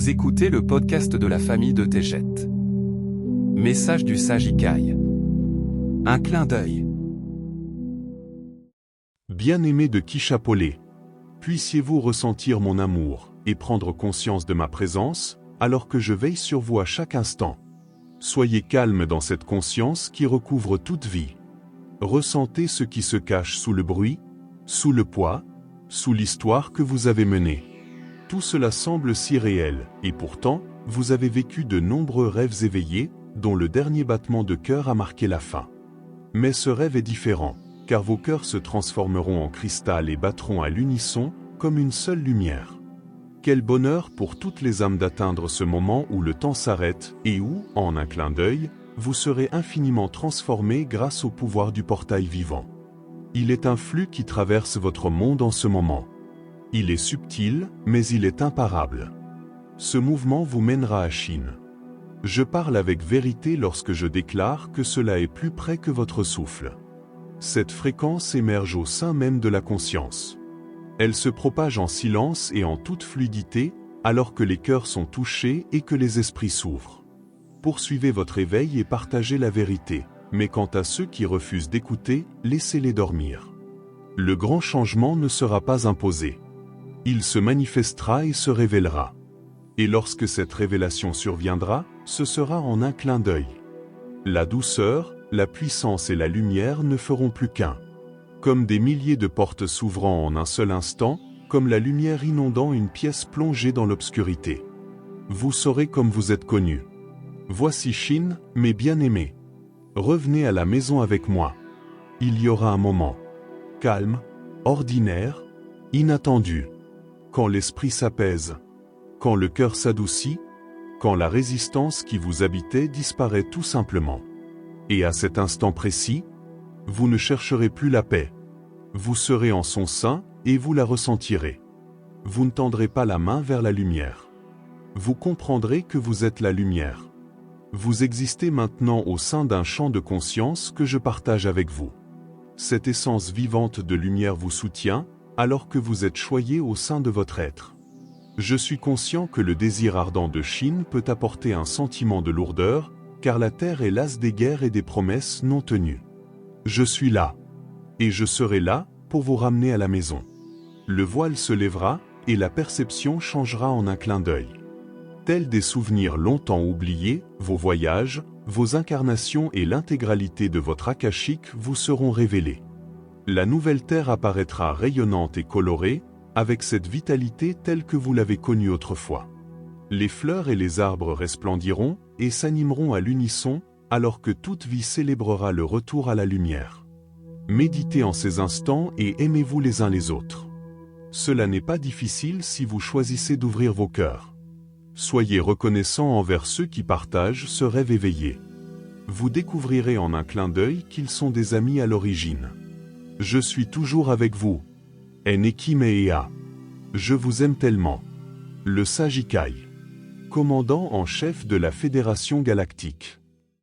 Vous écoutez le podcast de la famille de Tejet. Message du sage Ikai. Un clin d'œil. Bien-aimé de Kishapolé, puissiez-vous ressentir mon amour et prendre conscience de ma présence, alors que je veille sur vous à chaque instant. Soyez calme dans cette conscience qui recouvre toute vie. Ressentez ce qui se cache sous le bruit, sous le poids, sous l'histoire que vous avez menée. Tout cela semble si réel, et pourtant, vous avez vécu de nombreux rêves éveillés, dont le dernier battement de cœur a marqué la fin. Mais ce rêve est différent, car vos cœurs se transformeront en cristal et battront à l'unisson, comme une seule lumière. Quel bonheur pour toutes les âmes d'atteindre ce moment où le temps s'arrête et où, en un clin d'œil, vous serez infiniment transformés grâce au pouvoir du portail vivant. Il est un flux qui traverse votre monde en ce moment. Il est subtil, mais il est imparable. Ce mouvement vous mènera à Chine. Je parle avec vérité lorsque je déclare que cela est plus près que votre souffle. Cette fréquence émerge au sein même de la conscience. Elle se propage en silence et en toute fluidité, alors que les cœurs sont touchés et que les esprits s'ouvrent. Poursuivez votre éveil et partagez la vérité, mais quant à ceux qui refusent d'écouter, laissez-les dormir. Le grand changement ne sera pas imposé. Il se manifestera et se révélera. Et lorsque cette révélation surviendra, ce sera en un clin d'œil. La douceur, la puissance et la lumière ne feront plus qu'un. Comme des milliers de portes s'ouvrant en un seul instant, comme la lumière inondant une pièce plongée dans l'obscurité. Vous saurez comme vous êtes connus. Voici Chine, mes bien-aimés. Revenez à la maison avec moi. Il y aura un moment. Calme, ordinaire, inattendu. Quand l'esprit s'apaise. Quand le cœur s'adoucit. Quand la résistance qui vous habitait disparaît tout simplement. Et à cet instant précis, vous ne chercherez plus la paix. Vous serez en son sein, et vous la ressentirez. Vous ne tendrez pas la main vers la lumière. Vous comprendrez que vous êtes la lumière. Vous existez maintenant au sein d'un champ de conscience que je partage avec vous. Cette essence vivante de lumière vous soutient, alors que vous êtes choyé au sein de votre être. Je suis conscient que le désir ardent de Chine peut apporter un sentiment de lourdeur, car la terre est lasse des guerres et des promesses non tenues. Je suis là. Et je serai là, pour vous ramener à la maison. Le voile se lèvera, et la perception changera en un clin d'œil. Tels des souvenirs longtemps oubliés, vos voyages, vos incarnations et l'intégralité de votre akashique vous seront révélés. La nouvelle terre apparaîtra rayonnante et colorée, avec cette vitalité telle que vous l'avez connue autrefois. Les fleurs et les arbres resplendiront, et s'animeront à l'unisson, alors que toute vie célébrera le retour à la lumière. Méditez en ces instants et aimez-vous les uns les autres. Cela n'est pas difficile si vous choisissez d'ouvrir vos cœurs. Soyez reconnaissants envers ceux qui partagent ce rêve éveillé. Vous découvrirez en un clin d'œil qu'ils sont des amis à l'origine. Je suis toujours avec vous. Eneki Mea. Je vous aime tellement. Le sage Ikai. Commandant en chef de la Fédération Galactique.